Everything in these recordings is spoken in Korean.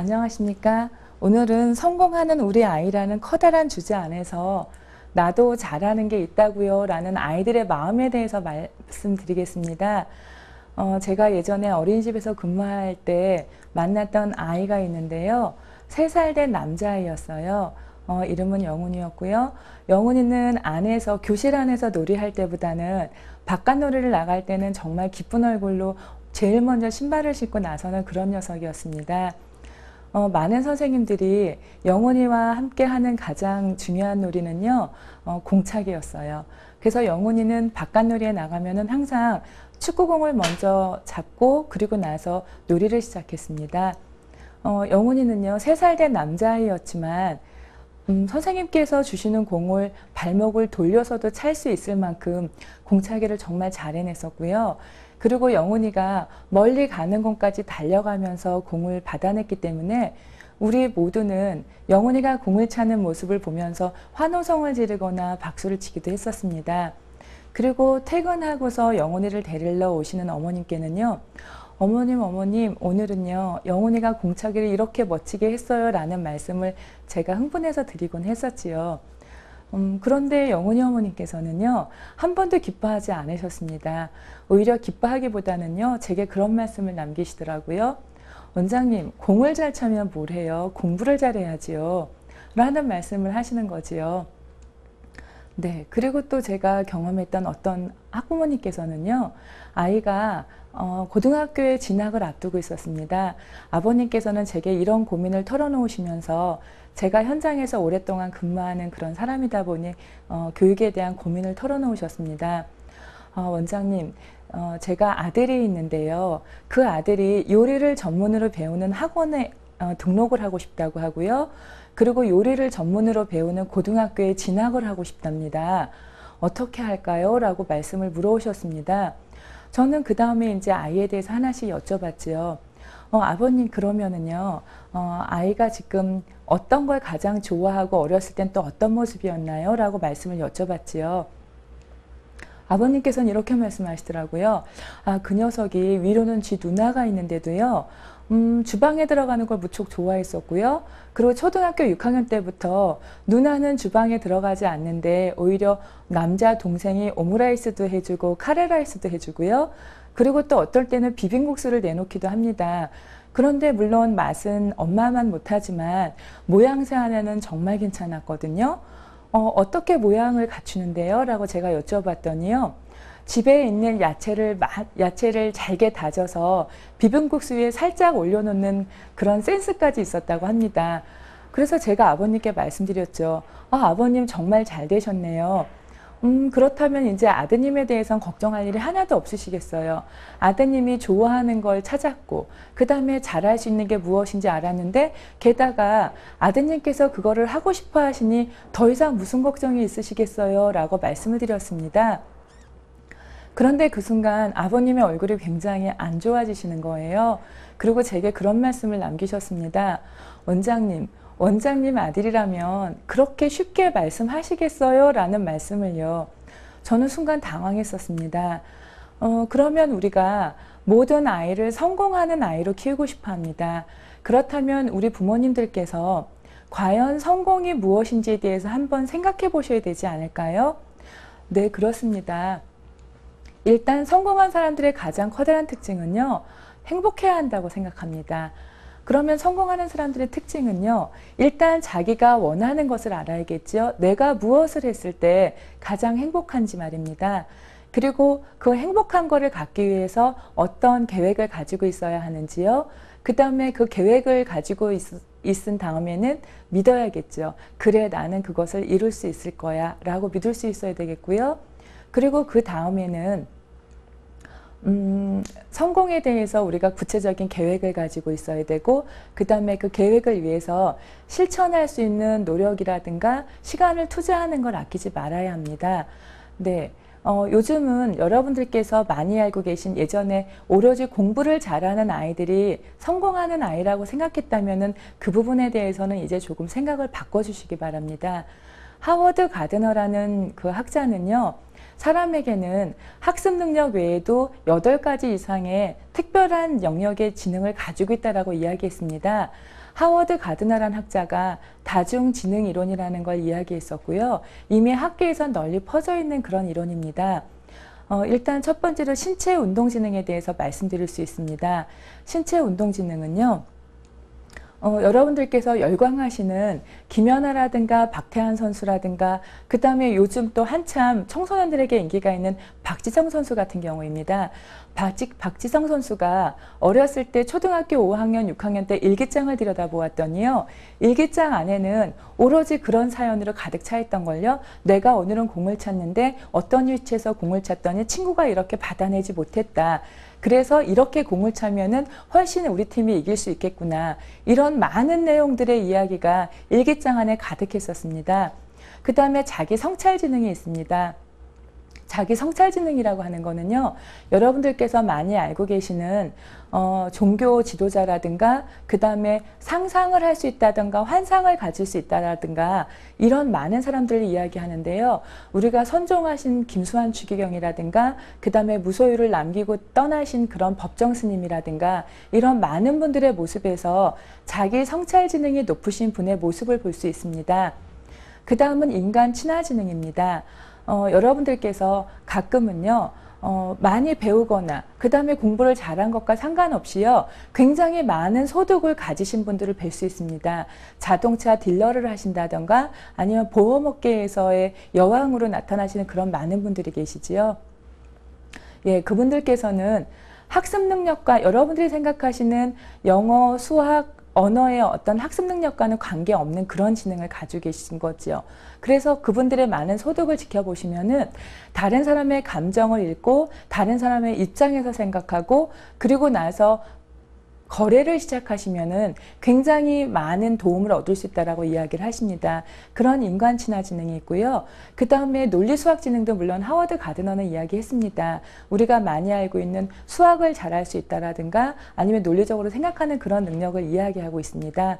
안녕하십니까. 오늘은 성공하는 우리 아이라는 커다란 주제 안에서 나도 잘하는 게 있다고요 라는 아이들의 마음에 대해서 말씀드리겠습니다. 제가 예전에 어린이집에서 근무할 때 만났던 아이가 있는데요. 3살 된 남자아이였어요. 이름은 영훈이었고요. 영훈이는 안에서 교실 안에서 놀이할 때보다는 바깥 놀이를 나갈 때는 정말 기쁜 얼굴로 제일 먼저 신발을 신고 나서는 그런 녀석이었습니다. 많은 선생님들이 영훈이와 함께 하는 가장 중요한 놀이는요, 공차기였어요. 그래서 영훈이는 바깥 놀이에 나가면은 항상 축구공을 먼저 잡고 그리고 나서 놀이를 시작했습니다. 영훈이는요, 3살 된 남자아이였지만 선생님께서 주시는 공을 발목을 돌려서도 찰 수 있을 만큼 공차기를 정말 잘 해냈었고요. 그리고 영훈이가 멀리 가는 공까지 달려가면서 공을 받아냈기 때문에 우리 모두는 영훈이가 공을 차는 모습을 보면서 환호성을 지르거나 박수를 치기도 했었습니다. 그리고 퇴근하고서 영훈이를 데리러 오시는 어머님께는요. 어머님, 오늘은요, 영훈이가 공차기를 이렇게 멋지게 했어요 라는 말씀을 제가 흥분해서 드리곤 했었지요. 그런데 영훈이 어머님께서는요, 한 번도 기뻐하지 않으셨습니다. 오히려 기뻐하기보다는요, 제게 그런 말씀을 남기시더라고요. 원장님, 공을 잘 차면 뭘 해요? 공부를 잘해야지요. 라는 말씀을 하시는 거지요. 네, 그리고 또 제가 경험했던 어떤 학부모님께서는요, 아이가 고등학교에 진학을 앞두고 있었습니다. 아버님께서는 제게 이런 고민을 털어놓으시면서 제가 현장에서 오랫동안 근무하는 그런 사람이다 보니 교육에 대한 고민을 털어놓으셨습니다. 원장님, 제가 아들이 있는데요. 그 아들이 요리를 전문으로 배우는 학원에 등록을 하고 싶다고 하고요. 그리고 요리를 전문으로 배우는 고등학교에 진학을 하고 싶답니다. 어떻게 할까요? 라고 말씀을 물어오셨습니다. 저는 그 다음에 이제 아이에 대해서 하나씩 여쭤봤지요. 아버님, 그러면은요, 아이가 지금 어떤 걸 가장 좋아하고 어렸을 땐 또 어떤 모습이었나요? 라고 말씀을 여쭤봤지요. 아버님께서는 이렇게 말씀하시더라고요. 그 녀석이 위로는 쥐 누나가 있는데도요, 주방에 들어가는 걸 무척 좋아했었고요. 그리고 초등학교 6학년 때부터 누나는 주방에 들어가지 않는데 오히려 남자 동생이 오므라이스도 해주고 카레라이스도 해주고요. 그리고 또 어떨 때는 비빔국수를 내놓기도 합니다. 그런데 물론 맛은 엄마만 못하지만 모양새 하나는 정말 괜찮았거든요. 어떻게 모양을 갖추는데요? 라고 제가 여쭤봤더니요. 집에 있는 야채를 잘게 다져서 비빔국수 위에 살짝 올려놓는 그런 센스까지 있었다고 합니다. 그래서 제가 아버님께 말씀드렸죠. 아버님 정말 잘 되셨네요. 그렇다면 이제 아드님에 대해서는 걱정할 일이 하나도 없으시겠어요. 아드님이 좋아하는 걸 찾았고 그 다음에 잘할 수 있는 게 무엇인지 알았는데 게다가 아드님께서 그거를 하고 싶어 하시니 더 이상 무슨 걱정이 있으시겠어요? 라고 말씀을 드렸습니다. 그런데 그 순간 아버님의 얼굴이 굉장히 안 좋아지시는 거예요. 그리고 제게 그런 말씀을 남기셨습니다. 원장님 아들이라면 그렇게 쉽게 말씀하시겠어요? 라는 말씀을요. 저는 순간 당황했었습니다. 그러면 우리가 모든 아이를 성공하는 아이로 키우고 싶어 합니다. 그렇다면 우리 부모님들께서 과연 성공이 무엇인지에 대해서 한번 생각해 보셔야 되지 않을까요? 네, 그렇습니다. 일단 성공한 사람들의 가장 커다란 특징은요, 행복해야 한다고 생각합니다. 그러면 성공하는 사람들의 특징은요, 일단 자기가 원하는 것을 알아야겠죠. 내가 무엇을 했을 때 가장 행복한지 말입니다. 그리고 그 행복한 거를 갖기 위해서 어떤 계획을 가지고 있어야 하는지요. 그 다음에 그 계획을 가지고 있은 다음에는 믿어야겠죠. 그래, 나는 그것을 이룰 수 있을 거야 라고 믿을 수 있어야 되겠고요. 그리고 그 다음에는 성공에 대해서 우리가 구체적인 계획을 가지고 있어야 되고 그 다음에 그 계획을 위해서 실천할 수 있는 노력이라든가 시간을 투자하는 걸 아끼지 말아야 합니다. 네, 요즘은 여러분들께서 많이 알고 계신 예전에 오로지 공부를 잘하는 아이들이 성공하는 아이라고 생각했다면 그 부분에 대해서는 이제 조금 생각을 바꿔주시기 바랍니다. 하워드 가드너라는 그 학자는요, 사람에게는 학습 능력 외에도 8가지 이상의 특별한 영역의 지능을 가지고 있다고 이야기했습니다. 하워드 가드너라는 학자가 다중지능 이론이라는 걸 이야기했었고요. 이미 학계에선 널리 퍼져 있는 그런 이론입니다. 일단 첫 번째로 신체 운동지능에 대해서 말씀드릴 수 있습니다. 신체 운동지능은요, 여러분들께서 열광하시는 김연아라든가 박태환 선수라든가 그 다음에 요즘 또 한참 청소년들에게 인기가 있는 박지성 선수 같은 경우입니다. 박지성 선수가 어렸을 때 초등학교 5학년, 6학년 때 일기장을 들여다보았더니요. 일기장 안에는 오로지 그런 사연으로 가득 차 있던걸요. 내가 오늘은 공을 찼는데 어떤 위치에서 공을 찼더니 친구가 이렇게 받아내지 못했다. 그래서 이렇게 공을 차면은 훨씬 우리 팀이 이길 수 있겠구나. 이런 많은 내용들의 이야기가 일기장 안에 가득했었습니다. 그 다음에 자기 성찰지능이 있습니다. 자기 성찰지능이라고 하는 거는요, 여러분들께서 많이 알고 계시는 종교 지도자라든가 그 다음에 상상을 할 수 있다든가 환상을 가질 수 있다라든가 이런 많은 사람들을 이야기하는데요. 우리가 선종하신 김수환 추기경이라든가 그 다음에 무소유를 남기고 떠나신 그런 법정 스님이라든가 이런 많은 분들의 모습에서 자기 성찰지능이 높으신 분의 모습을 볼 수 있습니다. 그 다음은 인간 친화지능입니다. 여러분들께서 가끔은요, 많이 배우거나 그 다음에 공부를 잘한 것과 상관없이요, 굉장히 많은 소득을 가지신 분들을 뵐 수 있습니다. 자동차 딜러를 하신다던가 아니면 보험업계에서의 여왕으로 나타나시는 그런 많은 분들이 계시지요. 예, 그분들께서는 학습 능력과 여러분들이 생각하시는 영어, 수학, 언어의 어떤 학습 능력과는 관계없는 그런 지능을 가지고 계신 거지요. 그래서 그분들의 많은 소득을 지켜보시면은 다른 사람의 감정을 읽고 다른 사람의 입장에서 생각하고 그리고 나서 거래를 시작하시면은 굉장히 많은 도움을 얻을 수 있다라고 이야기를 하십니다. 그런 인간 친화 지능이 있고요. 그 다음에 논리 수학 지능도 물론 하워드 가드너는 이야기했습니다. 우리가 많이 알고 있는 수학을 잘할 수 있다라든가 아니면 논리적으로 생각하는 그런 능력을 이야기하고 있습니다.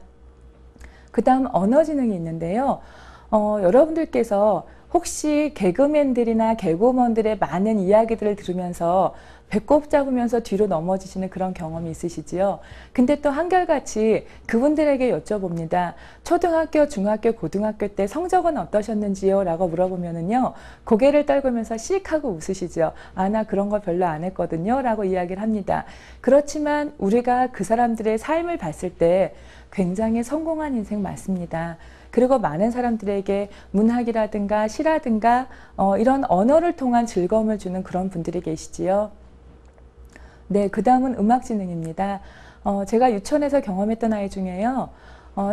그 다음 언어 지능이 있는데요. 여러분들께서 혹시 개그맨들이나 개그우먼들의 많은 이야기들을 들으면서 배꼽 잡으면서 뒤로 넘어지시는 그런 경험이 있으시지요? 근데 또 한결같이 그분들에게 여쭤봅니다. 초등학교, 중학교, 고등학교 때 성적은 어떠셨는지요? 라고 물어보면은요, 고개를 떨구면서 씩 하고 웃으시죠. 아, 나 그런 거 별로 안 했거든요. 라고 이야기를 합니다. 그렇지만 우리가 그 사람들의 삶을 봤을 때 굉장히 성공한 인생 맞습니다. 그리고 많은 사람들에게 문학이라든가 시라든가 이런 언어를 통한 즐거움을 주는 그런 분들이 계시지요. 네, 그 다음은 음악지능입니다. 제가 유치원에서 경험했던 아이 중에요.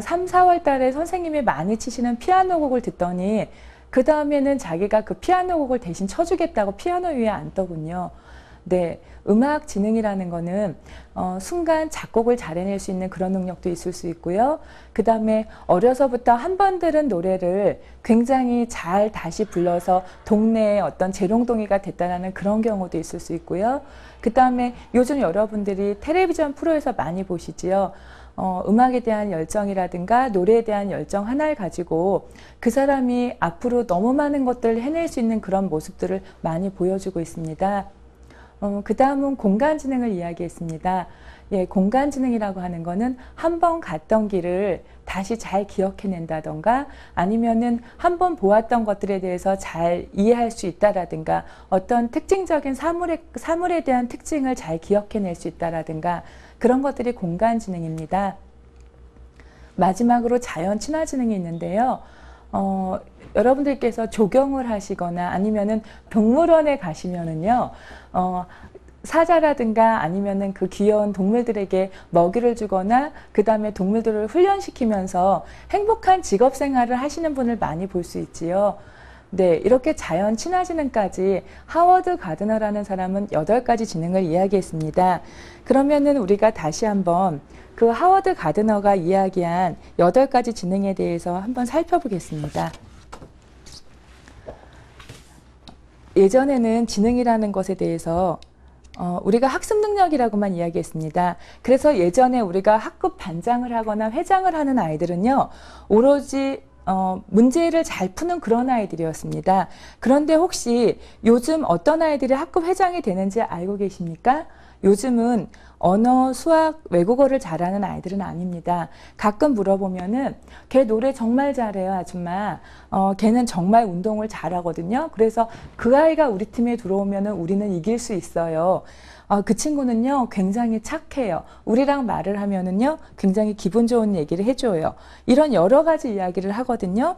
3, 4월 달에 선생님이 많이 치시는 피아노 곡을 듣더니 그 다음에는 자기가 그 피아노 곡을 대신 쳐주겠다고 피아노 위에 앉더군요. 네, 음악 지능이라는 거는 순간 작곡을 잘 해낼 수 있는 그런 능력도 있을 수 있고요. 그 다음에 어려서부터 한 번 들은 노래를 굉장히 잘 다시 불러서 동네에 어떤 재롱동이가 됐다는 그런 경우도 있을 수 있고요. 그 다음에 요즘 여러분들이 텔레비전 프로에서 많이 보시지요. 음악에 대한 열정이라든가 노래에 대한 열정 하나를 가지고 그 사람이 앞으로 너무 많은 것들을 해낼 수 있는 그런 모습들을 많이 보여주고 있습니다. 그 다음은 공간지능을 이야기했습니다. 예, 공간지능이라고 하는 거는 한 번 갔던 길을 다시 잘 기억해낸다던가 아니면은 한 번 보았던 것들에 대해서 잘 이해할 수 있다라든가 어떤 특징적인 사물에 대한 특징을 잘 기억해낼 수 있다라든가 그런 것들이 공간지능입니다. 마지막으로 자연 친화지능이 있는데요. 여러분들께서 조경을 하시거나 아니면은 동물원에 가시면은요, 사자라든가 아니면은 그 귀여운 동물들에게 먹이를 주거나 그 다음에 동물들을 훈련시키면서 행복한 직업 생활을 하시는 분을 많이 볼 수 있지요. 네, 이렇게 자연 친화지능까지 하워드 가드너라는 사람은 8가지 지능을 이야기했습니다. 그러면은 우리가 다시 한번 그 하워드 가드너가 이야기한 8가지 지능에 대해서 한번 살펴보겠습니다. 예전에는 지능이라는 것에 대해서 우리가 학습 능력이라고만 이야기했습니다. 그래서 예전에 우리가 학급 반장을 하거나 회장을 하는 아이들은요, 오로지 문제를 잘 푸는 그런 아이들이었습니다. 그런데 혹시 요즘 어떤 아이들이 학급 회장이 되는지 알고 계십니까? 요즘은 언어, 수학, 외국어를 잘하는 아이들은 아닙니다. 가끔 물어보면은 걔 노래 정말 잘해요, 아줌마. 걔는 정말 운동을 잘하거든요. 그래서 그 아이가 우리 팀에 들어오면은 우리는 이길 수 있어요. 그 친구는요, 굉장히 착해요. 우리랑 말을 하면은요, 굉장히 기분 좋은 얘기를 해줘요. 이런 여러 가지 이야기를 하거든요.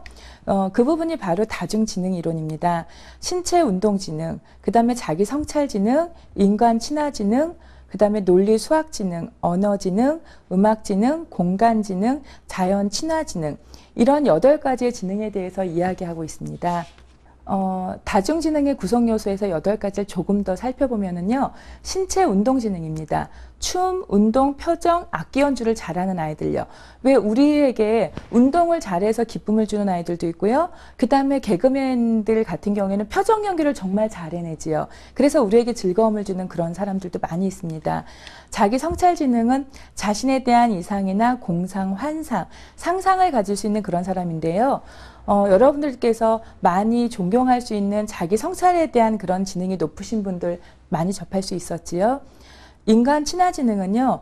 그 부분이 바로 다중지능 이론입니다. 신체 운동지능, 그 다음에 자기 성찰지능, 인간 친화지능, 그 다음에 논리 수학지능, 언어지능, 음악지능, 공간지능, 자연 친화지능, 이런 8가지의 지능에 대해서 이야기하고 있습니다. 다중지능의 구성 요소에서 8가지를 조금 더 살펴보면은요, 신체 운동지능입니다. 춤, 운동, 표정, 악기 연주를 잘하는 아이들요. 왜 우리에게 운동을 잘해서 기쁨을 주는 아이들도 있고요. 그 다음에 개그맨들 같은 경우에는 표정 연기를 정말 잘 해내지요. 그래서 우리에게 즐거움을 주는 그런 사람들도 많이 있습니다. 자기 성찰지능은 자신에 대한 이상이나 공상, 환상, 상상을 가질 수 있는 그런 사람인데요. 여러분들께서 많이 존경할 수 있는 자기 성찰에 대한 그런 지능이 높으신 분들 많이 접할 수 있었지요. 인간 친화지능은요,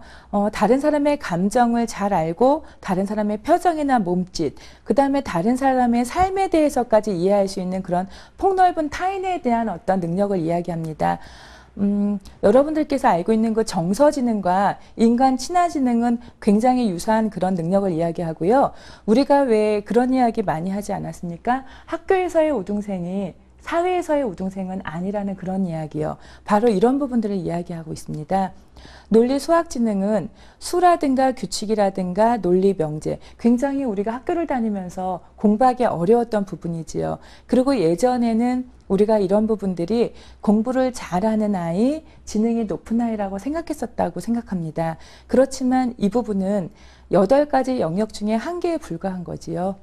다른 사람의 감정을 잘 알고 다른 사람의 표정이나 몸짓, 그 다음에 다른 사람의 삶에 대해서까지 이해할 수 있는 그런 폭넓은 타인에 대한 어떤 능력을 이야기합니다. 여러분들께서 알고 있는 그 정서지능과 인간 친화지능은 굉장히 유사한 그런 능력을 이야기하고요. 우리가 왜 그런 이야기 많이 하지 않았습니까? 학교에서의 우등생이 사회에서의 우등생은 아니라는 그런 이야기요. 바로 이런 부분들을 이야기하고 있습니다. 논리 수학지능은 수라든가 규칙이라든가 논리 명제, 굉장히 우리가 학교를 다니면서 공부하기 어려웠던 부분이지요. 그리고 예전에는 우리가 이런 부분들이 공부를 잘하는 아이, 지능이 높은 아이라고 생각했었다고 생각합니다. 그렇지만 이 부분은 8가지 영역 중에 1개에 불과한 거지요.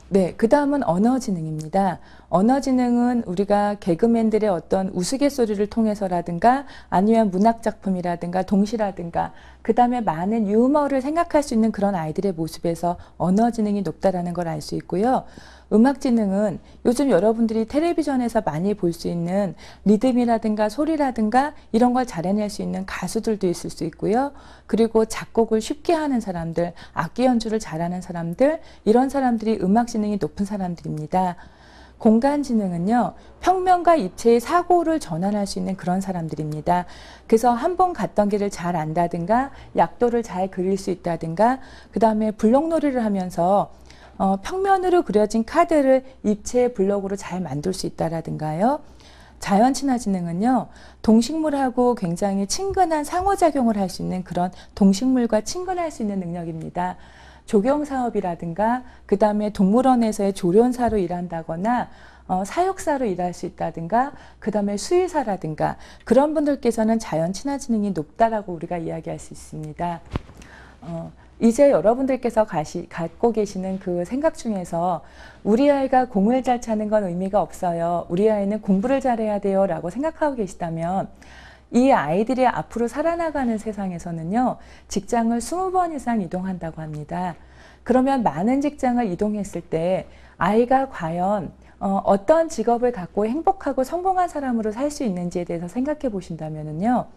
네, 그 다음은 언어지능입니다. 언어지능은 우리가 개그맨들의 어떤 우스갯소리를 통해서라든가 아니면 문학작품이라든가 동시라든가 그 다음에 많은 유머를 생각할 수 있는 그런 아이들의 모습에서 언어지능이 높다라는 걸 알 수 있고요. 음악지능은 요즘 여러분들이 텔레비전에서 많이 볼 수 있는 리듬이라든가 소리라든가 이런 걸 잘 해낼 수 있는 가수들도 있을 수 있고요. 그리고 작곡을 쉽게 하는 사람들, 악기 연주를 잘하는 사람들, 이런 사람들이 음악지능이 높은 사람들입니다. 공간지능은요, 평면과 입체의 사고를 전환할 수 있는 그런 사람들입니다. 그래서 한 번 갔던 길을 잘 안다든가 약도를 잘 그릴 수 있다든가 그 다음에 블록놀이를 하면서 평면으로 그려진 카드를 입체의 블록으로 잘 만들 수 있다라든가요. 자연 친화지능은요, 동식물하고 굉장히 친근한 상호작용을 할 수 있는 그런 동식물과 친근할 수 있는 능력입니다. 조경사업이라든가 그 다음에 동물원에서의 조련사로 일한다거나 사육사로 일할 수 있다든가 그 다음에 수의사라든가 그런 분들께서는 자연 친화지능이 높다라고 우리가 이야기할 수 있습니다. 이제 여러분들께서 갖고 계시는 그 생각 중에서 우리 아이가 공을 잘 차는 건 의미가 없어요. 우리 아이는 공부를 잘해야 돼요 라고 생각하고 계시다면 이 아이들이 앞으로 살아나가는 세상에서는요, 직장을 20번 이상 이동한다고 합니다. 그러면 많은 직장을 이동했을 때 아이가 과연 어떤 직업을 갖고 행복하고 성공한 사람으로 살 수 있는지에 대해서 생각해 보신다면요,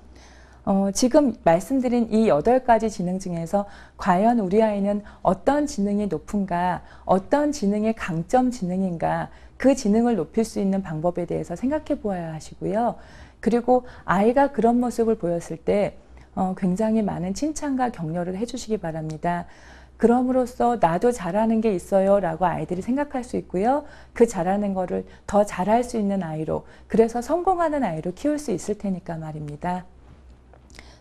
지금 말씀드린 이 8가지 지능 중에서 과연 우리 아이는 어떤 지능이 높은가, 어떤 지능의 강점 지능인가, 그 지능을 높일 수 있는 방법에 대해서 생각해 보아야 하시고요. 그리고 아이가 그런 모습을 보였을 때 굉장히 많은 칭찬과 격려를 해주시기 바랍니다. 그럼으로써 나도 잘하는 게 있어요 라고 아이들이 생각할 수 있고요. 그 잘하는 거를 더 잘할 수 있는 아이로, 그래서 성공하는 아이로 키울 수 있을 테니까 말입니다.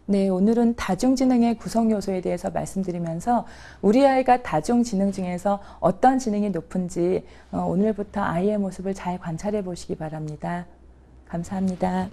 네, 오늘은 다중지능의 구성 요소에 대해서 말씀드리면서 우리 아이가 다중지능 중에서 어떤 지능이 높은지 오늘부터 아이의 모습을 잘 관찰해 보시기 바랍니다. 감사합니다.